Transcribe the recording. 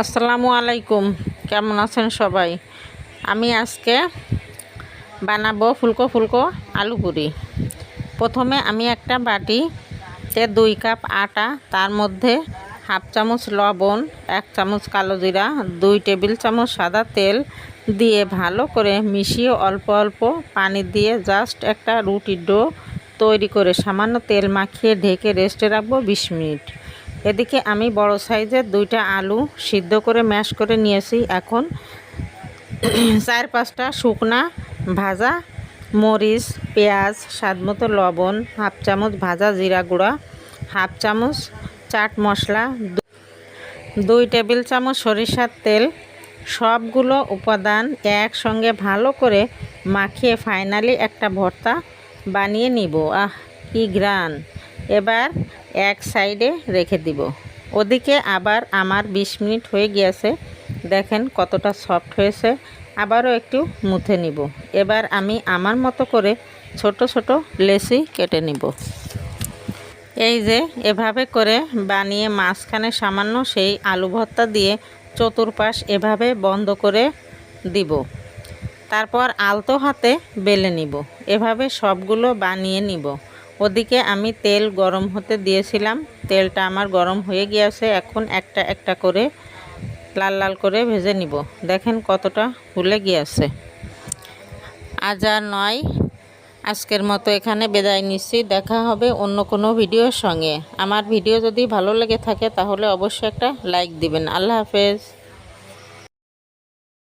আসসালামু আলাইকুম, কেমন আছেন সবাই? আমি আজকে বানাবো ফুলকো ফুলকো আলু পুরি। প্রথমে আমি একটা বাটিতে 2 কাপ আটা, তার মধ্যে হাফ চামচ লবণ, 1 চামচ কালো জিরা, 2 টেবিল চামচ সাদা তেল দিয়ে ভালো করে মিশিয়ে অল্প অল্প পানি দিয়ে জাস্ট একটা রুটির ডো তৈরি করে সামান্য তেল মাখিয়ে ঢেকে রেস্টে রাখবো 20 মিনিট। এদিকে আমি বড় সাইজের 2টা আলু সিদ্ধ করে ম্যাশ করে নিয়েছি। এখন 4-5টা শুকনা ভাজা মরিচ, পেঁয়াজ, স্বাদমতো লবণ, হাফ চামচ ভাজা জিরা গুঁড়া, হাফ চামচ চাট মশলা, 2 টেবিল চামচ সরিষার তেল, সবগুলো উপাদান একসঙ্গে ভালো করে মাখিয়ে ফাইনালি একটা ভর্তা বানিয়ে নিব। কি গ্রান! এবার এক সাইডে রেখে দিব। ওদিকে আবার আমার 20 মিনিট হয়ে গিয়েছে, দেখেন কতটা সফট হয়েছে। আবারও একটু মুথে নিব। এবার আমি আমার মতো করে ছোট ছোট লেচি কেটে নিব। এই যে এভাবে করে বানিয়ে মাঝখানে সামান্য সেই আলু ভর্তা দিয়ে চতুর্পাশ এভাবে বন্ধ করে দিব। তারপর আলতো হাতে বেলে নিব। এভাবে সবগুলো বানিয়ে নিব। ওদিকে আমি তেল গরম হতে দিয়েছিলাম, তেলটা আমার গরম হয়ে গিয়েছে। এখন একটা একটা করে লাল লাল করে ভেজে নিব। দেখেন কতটা ফুলে গিয়েছে। আজ আর নয়, আজকের মতো এখানে বিদায় নিচ্ছি। দেখা হবে অন্য কোনো ভিডিওর সঙ্গে। আমার ভিডিও যদি ভালো লেগে থাকে তাহলে অবশ্যই একটা লাইক দিবেন। আল্লাহ হাফেজ।